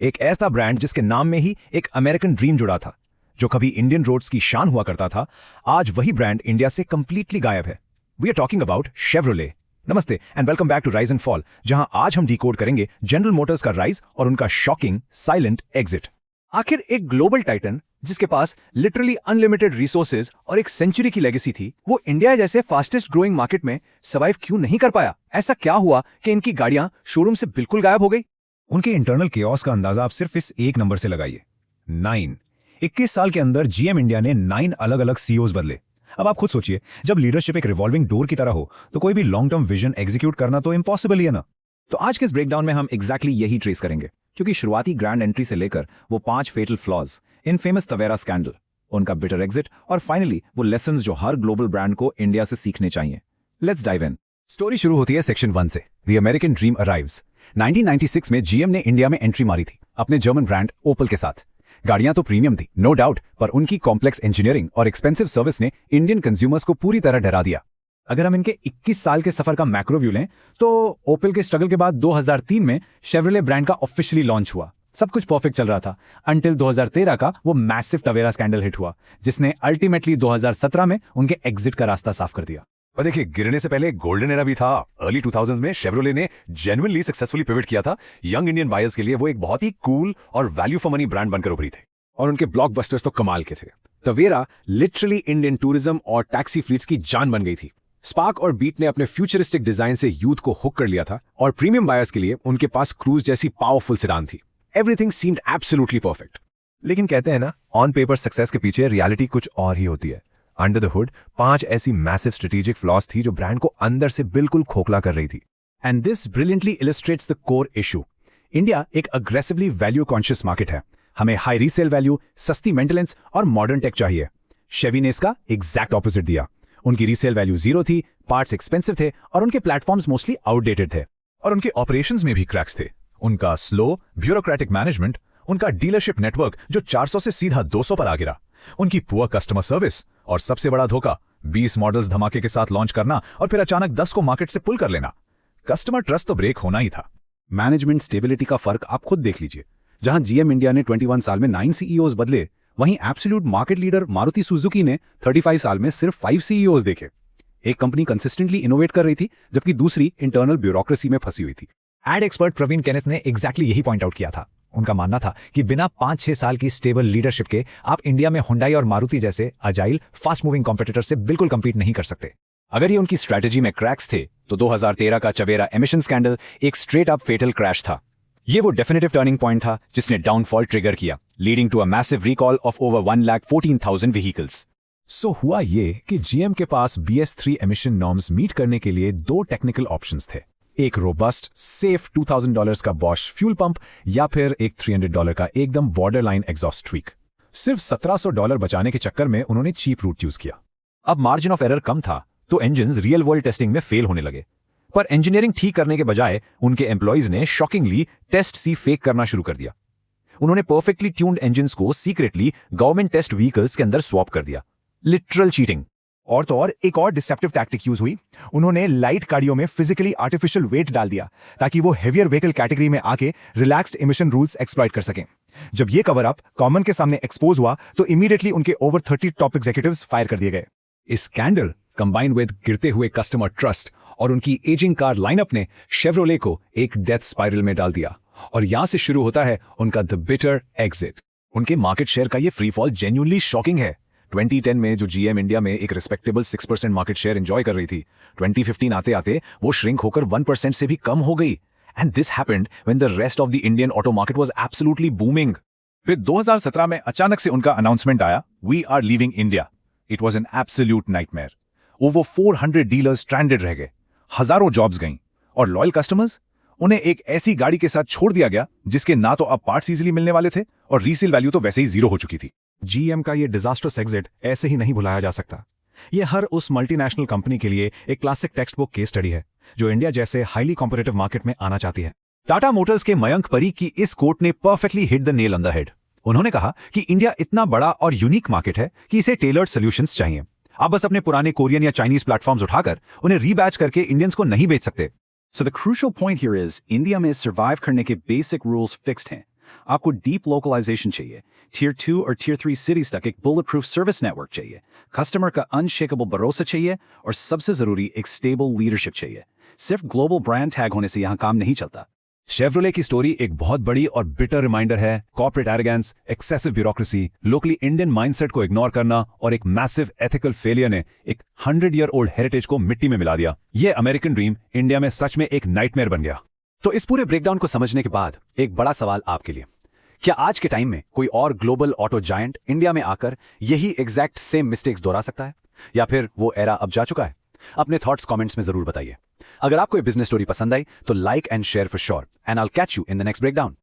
एक ऐसा ब्रांड जिसके नाम में ही एक अमेरिकन ड्रीम जुड़ा था, जो कभी इंडियन रोड्स की शान हुआ करता था, आज वही ब्रांड इंडिया से कंप्लीटली गायब है। We are talking about Chevrolet. नमस्ते and welcome back to rise and fall, जहां आज हम डिकोड करेंगे जनरल मोटर्स का राइज और उनका शॉकिंग साइलेंट एग्जिट। आखिर एक ग्लोबल टाइटन जिसके पास लिटरली अनलिमिटेड रिसोर्सेज और एक सेंचुरी की लेगेसी थी, वो इंडिया जैसे फास्टेस्ट ग्रोइंग मार्केट में सर्वाइव क्यों नहीं कर पाया? ऐसा क्या हुआ कि इनकी गाड़ियां शोरूम से बिल्कुल गायब हो गई? उनके इंटरनल केओस का अंदाजा आप सिर्फ इस एक नंबर से लगाइए, 9। 21 साल के अंदर जीएम इंडिया ने 9 अलग अलग सीईओज बदले। अब आप खुद सोचिए, जब लीडरशिप एक रिवॉल्विंग डोर की तरह हो तो कोई भी लॉन्ग टर्म विजन एग्जीक्यूट करना तो इम्पॉसिबल ही है ना। तो आज के इस ब्रेकडाउन में हम एग्जैक्टली यही ट्रेस करेंगे, क्योंकि शुरुआती ग्रैंड एंट्री से लेकर वो 5 fatal flaws, infamous Tavera scandal, उनका बिटर एग्जिट और फाइनली वो लेसन्स जो हर ग्लोबल ब्रांड को इंडिया से सीखने चाहिए। Let's dive in. स्टोरी शुरू होती है सेक्शन 1 से। The American dream arrives. 1996 में जीएम ने इंडिया में एंट्री मारी थी अपने जर्मन ब्रांड ओपल के साथ। गाड़ियां तो प्रीमियम थी, नो डाउट, पर उनकी कॉम्प्लेक्स इंजीनियरिंग और एक्सपेंसिव सर्विस ने इंडियन कंज्यूमर्स को पूरी तरह डरा दिया। अगर हम इनके 21 साल के सफर का मैक्रो व्यू लें तो ओपल के स्ट्रगल के बाद 2003 में शेवरले ब्रांड का ऑफिशियली लॉन्च हुआ। सब कुछ परफेक्ट चल रहा था अंटिल 2013 का वो मैसिव टवेरा स्कैंडल हिट हुआ, जिसने अल्टीमेटली 2017 में उनके एग्जिट का रास्ता साफ कर दिया। और देखिए, गिरने से पहले गोल्डन एरा भी था। अर्ली 2000s में शेवरोले ने जेन्युइनली सक्सेसफुली पिवट किया था। यंग इंडियन बायर्स के लिए वो एक बहुत ही कूल और वैल्यू फॉर मनी ब्रांड बनकर उभरी थे। और उनके ब्लॉकबस्टर्स तो कमाल के थे। तवेरा लिटरली इंडियन टूरिज्म और टैक्सी फ्लीट्स की जान बन गई थी। स्पार्क और बीट ने अपने फ्यूचरिस्टिक डिजाइन से यूथ को हुक कर लिया था, और प्रीमियम बायर्स के लिए उनके पास क्रूज जैसी पावरफुल सेडान थी। Everything seemed absolutely perfect. लेकिन कहते हैं ना, ऑन पेपर सक्सेस के पीछे रियलिटी कुछ और ही होती है। अंडर द हुड 5 ऐसी मैसिव स्ट्रेटेजिक फ्लॉज थी जो ब्रांड को अंदर से बिल्कुल खोखला कर रही थी। And this brilliantly illustrates the core issue. India एक अग्रेसिवली वैल्यू कॉन्शियस मार्केट है। हमें हाई रीसेल वैल्यू, सस्ती मेंटेनेंस और मॉडर्न टेक चाहिए। शेवी ने इसका एग्जैक्ट ऑपोजिट दिया। उनकी रीसेल वैल्यू 0 थी, पार्ट्स एक्सपेंसिव थे और उनके प्लेटफॉर्म्स मोस्टली आउटडेटेड थे। और उनके ऑपरेशंस में भी क्रैक्स थे। उनका स्लो ब्यूरोक्रेटिक मैनेजमेंट, उनका डीलरशिप नेटवर्क जो 400 से सीधा 200 पर आ गिरा, उनकी पुअर कस्टमर सर्विस और सबसे बड़ा धोखा 20 मॉडल्स धमाके के साथ लॉन्च करना और फिर अचानक 10 को मार्केट से पुल कर लेना। कस्टमर ट्रस्ट तो ब्रेक होना ही था। मैनेजमेंट स्टेबिलिटी का फर्क आप खुद देख लीजिए। जहां जीएम इंडिया ने 21 साल में 9 सीईओज बदले, वहीं absolute market leader Maruti Suzuki ने 35 साल में सिर्फ 5 सीईओज देखे। एक कंपनी कंसिस्टेंटली इनोवेट कर रही थी, जबकि दूसरी इंटरनल ब्यूरोक्रेसी में फंसी हुई थी। एड एक्सपर्ट प्रवीण केनेथ ने एग्जैक्टली यही पॉइंट आउट किया था। उनका मानना था कि बिना 5-6 साल की स्टेबल लीडरशिप के आप इंडिया में हुंडई और मारुति जैसे अजाइल फास्ट मूविंग कॉम्पिटिटर से बिल्कुल कंपीट नहीं कर सकते। अगर ये उनकी स्ट्रैटेजी में क्रैक्स थे तो 2013 का टवेरा एमिशन स्कैंडल एक स्ट्रेट अप फेटल क्रैश था। ये वो डेफिनेटिव टर्निंग पॉइंट था जिसने डाउनफॉल ट्रिगर किया, leading to a massive recall of over 1,14,000 vehicles. So हुआ ये कि जीएम के पास BS3 एमिशन नॉर्म्स मीट करने के लिए 2 टेक्निकल ऑप्शंस थे। एक रोबस्ट सेफ $2,000 का बॉश फ्यूल पंप या फिर एक $300 का एकदम बॉर्डर लाइन एग्जॉस्ट ट्वीक। सिर्फ $1,700 बचाने के चक्कर में उन्होंने चीप रूट यूज किया। अब मार्जिन ऑफ एरर कम था तो इंजन्स रियल वर्ल्ड टेस्टिंग में फेल होने लगे, पर इंजीनियरिंग ठीक करने के बजाय उनके एम्प्लॉइज ने शॉकिंगली टेस्ट सी फेक करना शुरू कर दिया। उन्होंने परफेक्टली ट्यून्ड इंजन्स को सीक्रेटली गवर्नमेंट टेस्ट व्हीकल्स के अंदर स्वैप कर दिया। Literal cheating. और तो और एक और डिसेप्टिव टैक्टिक यूज हुई। उन्होंने लाइट गाड़ियों में फिजिकली आर्टिफिशियल वेट डाल दिया ताकि वो हेवियर व्हीकल कैटेगरी में आके रिलैक्स्ड इमिशन रूल्स एक्सप्लॉइट कर सकें। जब ये कवर अप कॉमन के सामने एक्सपोज हुआ तो इमीडिएटली उनके ओवर 30 टॉप एग्जीक्यूटिव्स फायर कर दिए गए। इस स्कैंडल कंबाइंड विद गिरते हुए कस्टमर ट्रस्ट और उनकी एजिंग कार लाइनअप ने शेवरोले को एक डेथ स्पाइरल में डाल दिया, और यहां से शुरू होता है उनका द बिटर एग्जिट। उनके मार्केट शेयर का ये फ्री फॉल जेन्युइनली शॉकिंग है। 2010 में जो जीएम इंडिया में एक रिस्पेक्टेबल 6% मार्केट शेयर एंजॉय कर रही थी, 2015 आते आते वो श्रिंक होकर 1% से भी कम हो गई। And this happened when the rest of the Indian auto market was absolutely booming. फिर 2017 में अचानक से उनका अनाउंसमेंट आया, we are leaving India. It was an absolute nightmare. Over 400 dealers stranded रह गए, हजारों जॉब्स गईं, और लॉयल कस्टमर्स, उन्हें एक ऐसी गाड़ी के साथ छोड़ दिया गया जिसके ना तो अब पार्ट्स इजीली मिलने वाले थे और रीसेल वैल्यू तो वैसे ही 0 हो चुकी थी। जीएम का ये डिजास्टर्स एग्जिट ऐसे ही नहीं भुलाया जा सकता। ये हर उस मल्टीनेशनल कंपनी के लिए एक classic text book case study है जो इंडिया जैसे हाईली कॉम्पिटिटिव मार्केट में आना चाहती है। टाटा मोटर्स के मयंक परीख की इस कोट ने perfectly hit the nail on the head. उन्होंने कहा कि इंडिया इतना बड़ा और यूनिक मार्केट है कि इसे टेलर्ड सॉल्यूशंस चाहिए। आप बस अपने पुराने कोरियन या चाइनीज प्लेटफॉर्म्स उठाकर उन्हें रीबैच करके इंडियंस को नहीं बेच सकते। So the crucial point here is India में सर्वाइव करने के बेसिक रूल्स फिक्स्ड हैं। आपको डीप लोकलाइजेशन चाहिए, Tier 2 और Tier 3 सिटीज तक एक बुलेट प्रूफ सर्विस नेटवर्क चाहिए, कस्टमर का अनशेकेबल भरोसा चाहिए और सबसे जरूरी एक स्टेबल लीडरशिप चाहिए। सिर्फ ग्लोबल ब्रांड टैग होने से यहां काम नहीं चलता। शेवरोले की स्टोरी एक बहुत बड़ी और बिटर रिमाइंडर है। Corporate arrogance, excessive bureaucracy, locally Indian mindset को इग्नोर करना और एक मैसिव एथिकल फेलियर ने एक 100 ईयर ओल्ड हेरिटेज को मिट्टी में मिला दिया। ये अमेरिकन ड्रीम इंडिया में सच में एक नाइटमेयर बन गया। तो इस पूरे ब्रेकडाउन को समझने के बाद एक बड़ा सवाल आपके लिए, क्या आज के टाइम में कोई और ग्लोबल ऑटो जायंट इंडिया में आकर यही एग्जैक्ट सेम मिस्टेक्स दोहरा सकता है, या फिर वो एरा अब जा चुका है? अपने थॉट्स कमेंट्स में जरूर बताइए। अगर आपको ये बिजनेस स्टोरी पसंद आई तो like and share for sure, and I will catch you in the next breakdown.